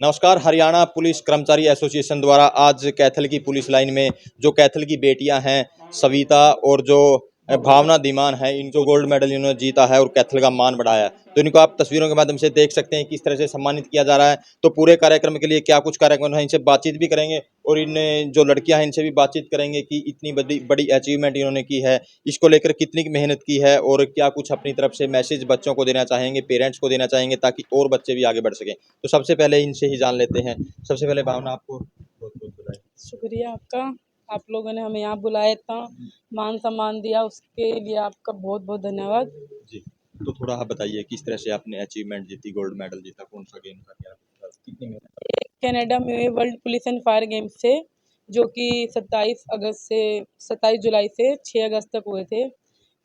नमस्कार। हरियाणा पुलिस कर्मचारी एसोसिएशन द्वारा आज कैथल की पुलिस लाइन में जो कैथल की बेटियां हैं सविता और जो भावना धीमान है, इनको गोल्ड मेडल इन्होंने जीता है और कैथल का मान बढ़ाया है। तो इनको आप तस्वीरों के माध्यम से देख सकते हैं किस तरह से सम्मानित किया जा रहा है। तो पूरे कार्यक्रम के लिए क्या कुछ कार्यक्रम है, इनसे बातचीत भी करेंगे और इन जो लड़कियां हैं इनसे भी बातचीत करेंगे कि इतनी बड़ी बड़ी अचीवमेंट इन्होंने की है, इसको लेकर कितनी मेहनत की है और क्या कुछ अपनी तरफ से मैसेज बच्चों को देना चाहेंगे, पेरेंट्स को देना चाहेंगे ताकि और बच्चे भी आगे बढ़ सकें। तो सबसे पहले इनसे ही जान लेते हैं। सबसे पहले भावना, आपको बहुत बहुत बधाई। शुक्रिया आपका। आप लोगों ने हमें यहाँ बुलाया था, मान सम्मान दिया, उसके लिए आपका बहुत बहुत धन्यवाद जी। तो थोड़ा आप बताइए किस तरह से आपने अचीवमेंट जीती, गोल्ड मेडल जीता, कौन सा गेम था, क्या था, कितनी मेहनत? कनाडा में हुए world police and fire games से, जो कि 27 जुलाई से 6 अगस्त तक हुए थे।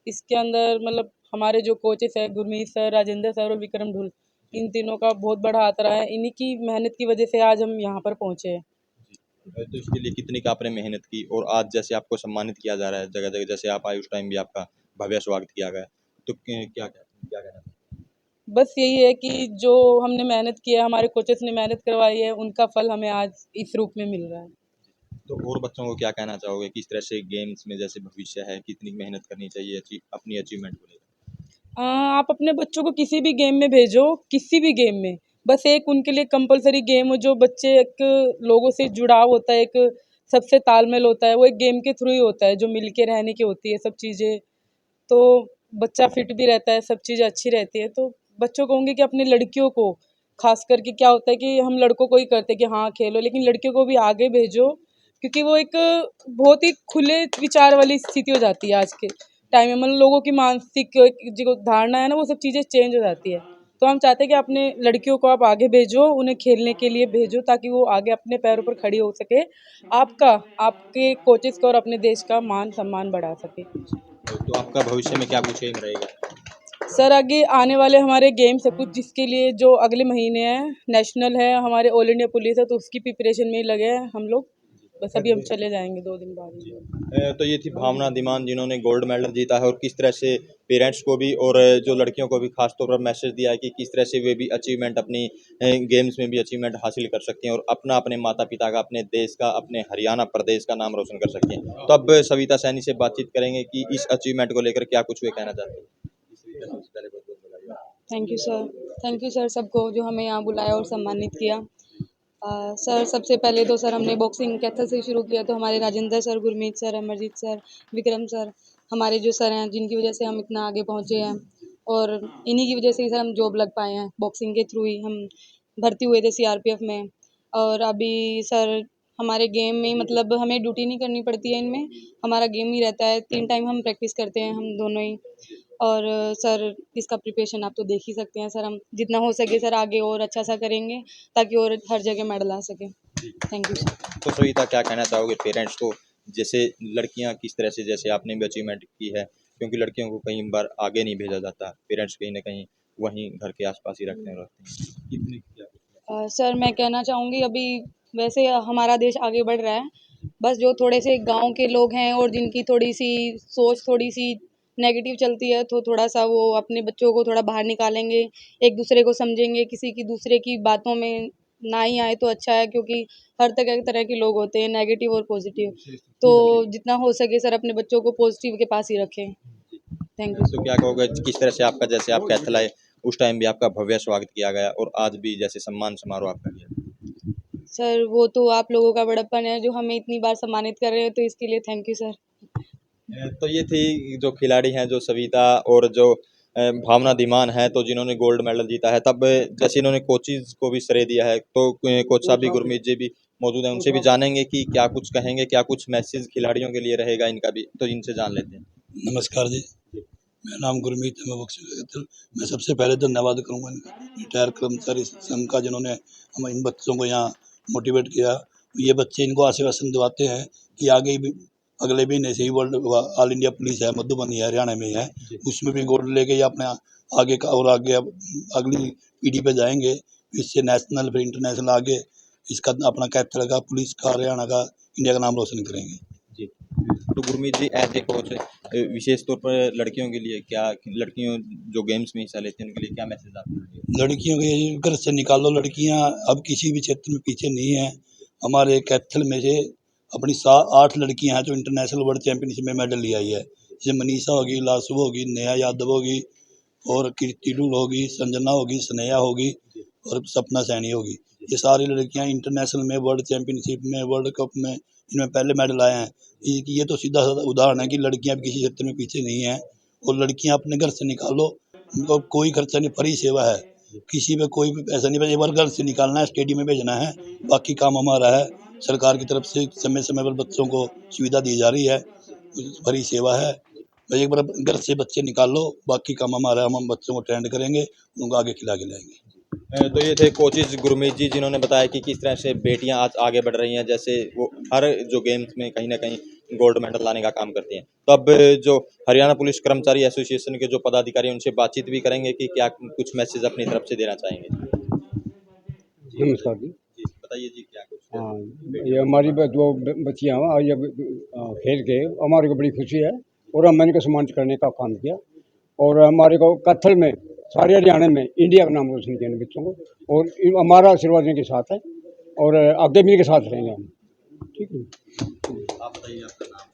इसके अंदर मतलब हमारे जो कोचेस हैं गुरमीत सर, राजेंद्र सर और विक्रम ढुल, इन तीनों का बहुत बड़ा हाथ रहा है। इन्हीं की मेहनत की वजह से आज हम यहाँ पर पहुँचे हैं। तो इसके लिए कितनी का आपने मेहनत की और आज जैसे आपको सम्मानित किया जा रहा है जगह जगह, जैसे आप आए उस टाइम भी आपका भव्य स्वागत किया गया, तो क्या क्या कहना है? बस यही है कि जो हमने मेहनत की है, हमारे कोचेस ने मेहनत करवाई है, उनका फल हमें आज इस रूप में मिल रहा है। तो और बच्चों को क्या कहना चाहोगे, किस तरह से गेम्स में जैसे भविष्य है, कितनी मेहनत करनी चाहिए अपनी अचीवमेंट को लेकर? आप अपने बच्चों को किसी भी गेम में भेजो, किसी भी गेम में, बस एक उनके लिए कंपलसरी गेम हो जो बच्चे एक लोगों से जुड़ाव होता है, एक सबसे तालमेल होता है, वो एक गेम के थ्रू ही होता है, जो मिल के रहने की होती है सब चीज़ें। तो बच्चा फिट भी रहता है, सब चीज़ें अच्छी रहती है। तो बच्चों को कहूँगी कि अपनी लड़कियों को, खास करके क्या होता है कि हम लड़कों को ही करते हैं कि हाँ खेलो, लेकिन लड़कियों को भी आगे भेजो, क्योंकि वो एक बहुत ही खुले विचार वाली स्थिति हो जाती है आज के टाइम में। मतलब लोगों की मानसिक जो धारणा है ना, वो सब चीज़ें चेंज हो जाती है। तो हम चाहते हैं कि अपने लड़कियों को आप आगे भेजो, उन्हें खेलने के लिए भेजो, ताकि वो आगे अपने पैरों पर खड़ी हो सके, आपका, आपके कोचेस का और अपने देश का मान सम्मान बढ़ा सके। तो आपका भविष्य में क्या कुछ एम रहेगा? सर आगे आने वाले हमारे गेम्स है कुछ, जिसके लिए जो अगले महीने है, नेशनल है, हमारे ऑल इंडिया पुलिस है, तो उसकी प्रिपरेशन में ही लगे हैं हम लोग। बस अभी हम चले जाएंगे 2 दिन बाद। तो ये थी भावना धीमान जिन्होंने गोल्ड मेडल जीता है और किस तरह से पेरेंट्स को भी और जो लड़कियों को भी खास तौर पर मैसेज दिया है कि किस तरह से वे भी अचीवमेंट अपनी गेम्स में भी अचीवमेंट हासिल कर सकती हैं और अपना अपने माता पिता का, अपने देश का, अपने हरियाणा प्रदेश का नाम रोशन कर सकती हैं। तो अब सविता सैनी से बातचीत करेंगे कि इस अचीवमेंट को लेकर क्या कुछ वे कहना चाहते हैं। सबसे पहले बहुत-बहुत बधाई। Thank you sir. Thank you sir सबको जो हमें यहाँ बुलाया और सम्मानित किया। सर सबसे पहले तो सर हमने बॉक्सिंग कैथल से शुरू किया, तो हमारे Rajendra sir, Gurmeet sir, Amarjeet sir, Vikram sir, हमारे जो सर हैं जिनकी वजह से हम इतना आगे पहुँचे हैं, और इन्हीं की वजह से ही सर हम जॉब लग पाए हैं। बॉक्सिंग के थ्रू ही हम भर्ती हुए थे सीआरपीएफ में। और अभी सर हमारे गेम में मतलब हमें ड्यूटी नहीं करनी पड़ती है इनमें, हमारा गेम ही रहता है। 3 टाइम हम प्रैक्टिस करते हैं हम दोनों ही। और सर इसका प्रिपरेशन आप तो देख ही सकते हैं सर, हम जितना हो सके सर आगे और अच्छा सा करेंगे, ताकि और हर जगह मेडल आ सके। Thank you sir. तो सविता क्या कहना चाहोगे पेरेंट्स को, जैसे लड़कियां किस तरह से, जैसे आपने भी अचीवमेंट की है, क्योंकि लड़कियों को कई बार आगे नहीं भेजा जाता, पेरेंट्स कहीं ना कहीं वहीं घर के आसपास ही रखते रहते हैं, कितनी क्या? सर मैं कहना चाहूँगी अभी वैसे हमारा देश आगे बढ़ रहा है, बस जो थोड़े से गांव के लोग हैं और जिनकी थोड़ी सी सोच थोड़ी सी नेगेटिव चलती है, तो थोड़ा सा वो अपने बच्चों को थोड़ा बाहर निकालेंगे, एक दूसरे को समझेंगे, किसी की दूसरे की बातों में ना ही आए तो अच्छा है, क्योंकि हर तरह तरह के लोग होते हैं, नेगेटिव और पॉजिटिव। तो जितना हो सके सर अपने बच्चों को पॉजिटिव के पास ही रखें। थैंक यू तो सर। क्या कहोगे किस तरह से आपका, जैसे आप कैथल आए उस टाइम भी आपका भव्य स्वागत किया गया और आज भी जैसे सम्मान समारोह आपका किया? सर वो तो आप लोगों का बड़प्पन है जो हमें इतनी बार सम्मानित कर रहे हैं, तो इसके लिए थैंक यू सर। तो ये थी जो खिलाड़ी हैं, जो सविता और जो भावना धीमान है, तो जिन्होंने गोल्ड मेडल जीता है। तब जैसे इन्होंने कोचिज को भी श्रेय दिया है, तो कोच साहब भी, गुरमीत जी भी मौजूद हैं, उनसे भी जानेंगे कि क्या कुछ कहेंगे, क्या कुछ मैसेज खिलाड़ियों के लिए रहेगा इनका भी, तो इनसे जान लेते हैं। नमस्कार जी, मेरा नाम गुरमीत है, मैं बॉक्सिंग करता हूँ। मैं सबसे पहले धन्यवाद करूँगा इनका रिटायर कर्मचारी संघ का, जिन्होंने हम इन बच्चों को यहाँ मोटिवेट किया। ये बच्चे इनको आश्वासन दिलाते हैं कि आगे भी अगले महीने से ही वर्ल्ड ऑल इंडिया पुलिस है, मधुबनी है, हरियाणा में है, उसमें भी गोल्ड लेके ये अपने आगे का और आगे अगली पीढ़ी पे जाएंगे। इससे नेशनल फिर इंटरनेशनल आगे इसका अपना कैथल का, पुलिस का, हरियाणा का, इंडिया का नाम रोशन करेंगे जी। तो गुरमीत जी एज ए कोच विशेष तौर पर लड़कियों के लिए क्या, लड़कियों जो गेम्स में हिस्सा लेती हैं उनके लिए क्या मैसेज आपके लिए? लड़कियों के घर से निकालो, लड़कियां अब किसी भी क्षेत्र में पीछे नहीं है। हमारे कैथल में से अपनी 8 लड़कियां हैं जो इंटरनेशनल वर्ल्ड चैंपियनशिप में मेडल ले आई है। जैसे मनीषा होगी, लासु होगी, नेहा यादव होगी और कीर्ति डूल होगी, संजना होगी, स्नेहा होगी और सपना सैनी होगी। ये सारी लड़कियां इंटरनेशनल में, वर्ल्ड चैंपियनशिप में, वर्ल्ड कप में इनमें पहले मेडल आए हैं। ये तो सीधा साधा उदाहरण है कि लड़कियां किसी क्षेत्र में पीछे नहीं हैं। और लड़कियां अपने घर से निकालो, उनको कोई खर्चा नहीं, फ्री सेवा है, किसी पे कोई भी पैसा नहीं। एक बार घर से निकालना है, स्टेडियम में भेजना है, बाकी काम हमारा है। सरकार की तरफ से समय समय पर बच्चों को सुविधा दी जा रही है, फ्री सेवा है। भाई एक बार घर से बच्चे निकाल लो, बाकी काम हमारा है। हम बच्चों को ट्रेंड करेंगे, उनको आगे खिला के लाएंगे। तो ये थे कोचेज गुरमीत जी, जिन्होंने बताया कि किस तरह से बेटियां आज आगे बढ़ रही हैं। जैसे वो हर जो गेम्स में कहीं ना कहीं गोल्ड मेडल लाने का काम करती हैं। तो अब जो हरियाणा पुलिस कर्मचारी एसोसिएशन के जो पदाधिकारी हैं, उनसे बातचीत भी करेंगे कि क्या कुछ मैसेज अपनी तरफ से देना चाहेंगे। नमस्कार जी। बताइए जी, क्या कुछ। हाँ, ये हमारी जो बच्चियाँ हैं आज खेल के हमारे को बड़ी खुशी है और हमने इनको सम्मानित करने का काम किया। और हमारे को कैथल में सारे हरियाणा में इंडिया का नाम रोशन किया बच्चों को, और हमारा आशीर्वाद इनके साथ है और आगे भी इनके साथ रहेंगे हम। ठीक है, आप बताइए आपका नाम।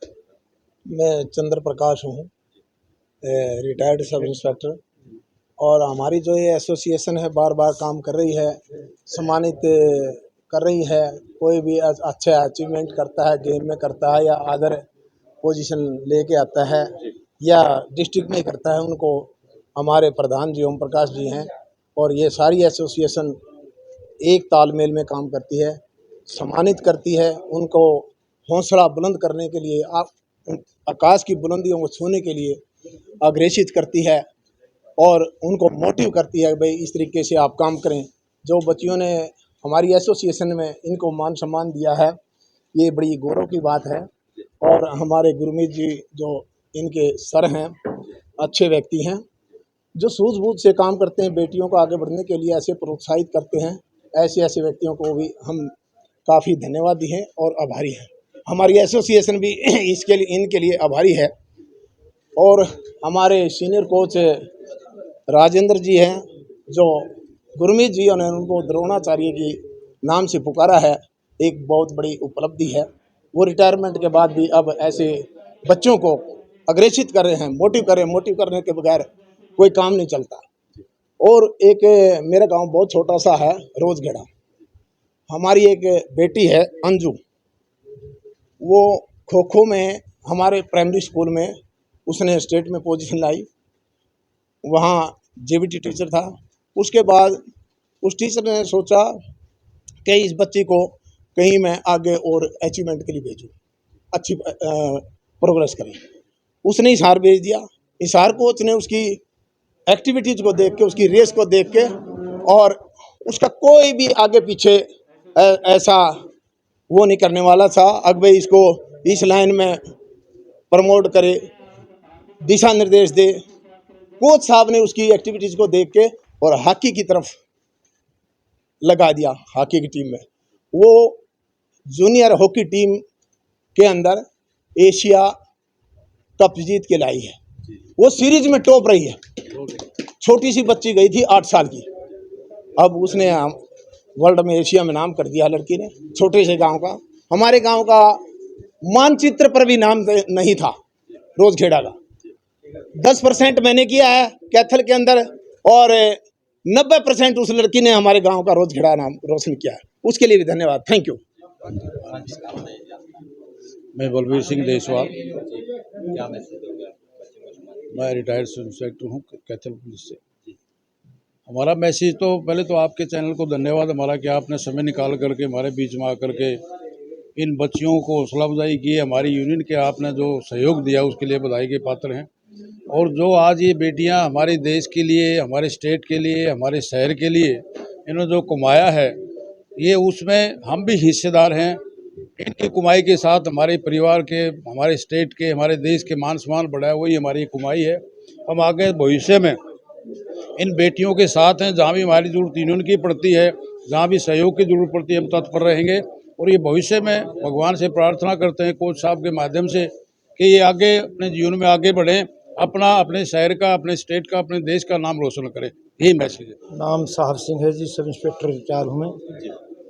मैं चंद्र प्रकाश हूँ, रिटायर्ड सब इंस्पेक्टर। और हमारी जो ये एसोसिएशन है बार बार काम कर रही है, सम्मानित कर रही है। कोई भी अच्छा अचीवमेंट करता है, गेम में करता है या अदर पोजीशन लेके आता है या डिस्ट्रिक्ट में करता है, उनको हमारे प्रधान जी ओम प्रकाश जी हैं। और ये सारी एसोसिएशन एक तालमेल में काम करती है, सम्मानित करती है, उनको हौसला बुलंद करने के लिए, आकाश की बुलंदियों को छूने के लिए अग्रेसित करती है और उनको मोटिव करती है, भाई इस तरीके से आप काम करें। जो बच्चियों ने हमारी एसोसिएशन में इनको मान सम्मान दिया है, ये बड़ी गौरव की बात है। और हमारे गुरमीत जी जो इनके सर हैं, अच्छे व्यक्ति हैं, जो सूझबूझ से काम करते हैं, बेटियों को आगे बढ़ने के लिए ऐसे प्रोत्साहित करते हैं। ऐसे व्यक्तियों को भी हम काफ़ी धन्यवादी हैं और आभारी हैं। हमारी एसोसिएशन भी इसके लिए इनके लिए आभारी है। और हमारे सीनियर कोच राजेंद्र जी हैं, जो गुरमीत जी ने उनको द्रोणाचार्य के नाम से पुकारा है, एक बहुत बड़ी उपलब्धि है। वो रिटायरमेंट के बाद भी अब ऐसे बच्चों को अग्रेसित कर रहे हैं, मोटिव करने के बगैर कोई काम नहीं चलता। और एक मेरा गांव बहुत छोटा सा है, रोजगेड़ा। हमारी एक बेटी है अंजू, वो खो खो में हमारे प्राइमरी स्कूल में उसने स्टेट में पोजीशन लाई, वहाँ जेबीटी टीचर था। उसके बाद उस टीचर ने सोचा कि इस बच्ची को कहीं मैं आगे और अचीवमेंट के लिए भेजूँ, अच्छी प्रोग्रेस करें। उसने हिसार भेज दिया। हिसार कोच ने उसकी एक्टिविटीज़ को देख के, उसकी रेस को देख के, और उसका कोई भी आगे पीछे ऐसा वो नहीं करने वाला था, अब भाई इसको इस लाइन में प्रमोट करे, दिशा निर्देश दे। कोच साहब ने उसकी एक्टिविटीज़ को देख के और हॉकी की तरफ लगा दिया। हॉकी की टीम में वो जूनियर हॉकी टीम के अंदर एशिया कप जीत के लाई है। वो सीरीज में टॉप रही है। छोटी सी बच्ची गई थी 8 साल की, अब उसने वर्ल्ड में, एशिया में नाम कर दिया लड़की ने, छोटे से गांव का। हमारे गांव का मानचित्र पर भी नाम नहीं था रोजखेड़ा का। 10% मैंने किया है कैथल के अंदर और 90% उस लड़की ने हमारे गांव का रोजखेड़ा नाम रोशन किया है। उसके लिए भी धन्यवाद, थैंक यू। मैं बलबीर सिंह देसवाल, क्या मैसेज दोगे आप? मैं रिटायर्ड सब इंस्पेक्टर हूँ कैथल पुलिस से। हमारा मैसेज तो पहले तो आपके चैनल को धन्यवाद हमारा कि आपने समय निकाल करके हमारे बीच में आकर के इन बच्चियों को हौसला अफजाई की, हमारी यूनियन के आपने जो सहयोग दिया उसके लिए बधाई के पात्र हैं। और जो आज ये बेटियां हमारे देश के लिए, हमारे स्टेट के लिए, हमारे शहर के लिए इन्होंने जो कमाया है, ये उसमें हम भी हिस्सेदार हैं। इनकी कमाई के साथ हमारे परिवार के, हमारे स्टेट के, हमारे देश के मान सम्मान बढ़ाया, वही हमारी कमाई है। हम आगे भविष्य में इन बेटियों के साथ हैं, जहाँ भी हमारी जरूरत यूनियन की पड़ती है, जहाँ भी सहयोग की जरूरत पड़ती है, हम तत्पर रहेंगे। और ये भविष्य में भगवान से प्रार्थना करते हैं कोच साहब के माध्यम से कि ये आगे अपने जीवन में आगे बढ़ें, अपना, अपने शहर का, अपने स्टेट का, अपने देश का नाम रोशन करें, यही मैसेज है। नाम साहब सिंह है जी, सब इंस्पेक्टर रिटायर हूँ मैं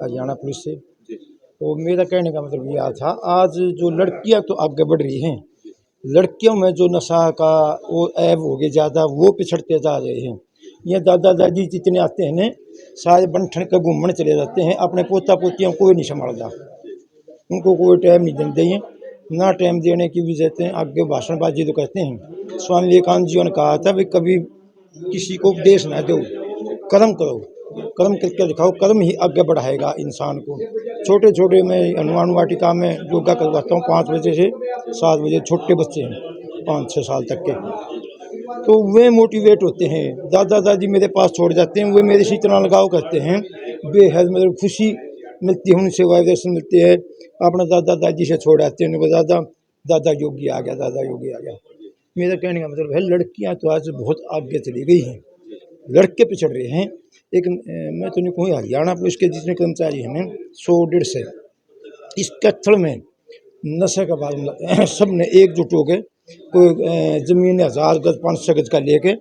हरियाणा पुलिस से। तो मेरा कहने का मतलब यह था, आज जो लड़कियां तो आगे बढ़ रही हैं, लड़कियों में जो नशा का वो ऐब हो गया ज़्यादा, वो पिछड़ते जा रहे हैं। ये दादा दादी जितने आते हैं न, सारे बन ठन के घूमने चले जाते हैं, अपने पोता पोतियों को नहीं संभालता, उनको कोई टाइम नहीं देते हैं। ना टाइम देने की वजह से आगे भाषणबाजी तो कहते हैं। स्वामी विवेकानंद जी ने कहा था भी कभी किसी को उपदेश ना दो, कर्म करो, कर्म करके दिखाओ, कर्म ही आगे बढ़ाएगा इंसान को। छोटे छोटे मैं हनुमान वाटिका में योगा करवाता हूँ 5 बजे से 7 बजे, छोटे बच्चे हैं 5-6 साल तक के, तो वे मोटिवेट होते हैं। दादा दादी मेरे पास छोड़ जाते हैं, वे मेरे से इतना लगाव करते हैं, बेहद मतलब खुशी मिलती है, उनसे वाइब्रेशन मिलती है। अपना दादा दादी से छोड़ आते हैं, उनको दादा दादा योगी आ गया, दादा योगी आ गया। मेरा कहने का मतलब है, लड़कियां तो आज बहुत आगे चली गई हैं, लड़के पिछड़ रहे हैं। एक मैं तो नहीं कहूँ, हरियाणा पुलिस के जितने कर्मचारी हैं 100-150 इस कैथल में नशे का बाद सब ने एकजुट हो गए, कोई ज़मीन 1000 गज 500 गज का लेके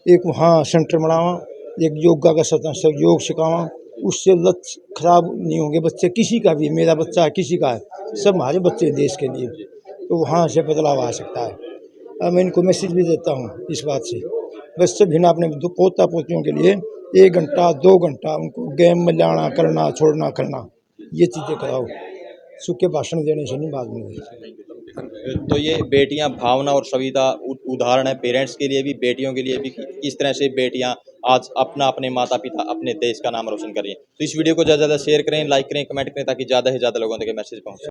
एक वहाँ सेंटर बनावा, एक योगा का सत्संग योग सिखावा, उससे लत खराब नहीं होंगे बच्चे, किसी का भी, मेरा बच्चा है, किसी का है, सब हमारे बच्चे हैं देश के लिए, तो वहाँ से बदलाव आ सकता है। अब मैं इनको मैसेज भी देता हूँ इस बात से, बच्चे भी ना अपने पोता पोतियों के लिए 1 घंटा 2 घंटा उनको गेम में लाना करना छोड़ना करना, ये चीज़ें कराओ, सूखे भाषण देने से नहीं, बाद में। तो ये बेटियां भावना और सविता उदाहरण है पेरेंट्स के लिए भी, बेटियों के लिए भी, किस तरह से बेटियां आज अपना, अपने माता पिता, अपने देश का नाम रोशन कर रही हैं। तो इस वीडियो को ज़्यादा से ज़्यादा शेयर करें, लाइक करें, कमेंट करें, ताकि ज़्यादा से ज़्यादा लोगों तक ये मैसेज पहुंचे।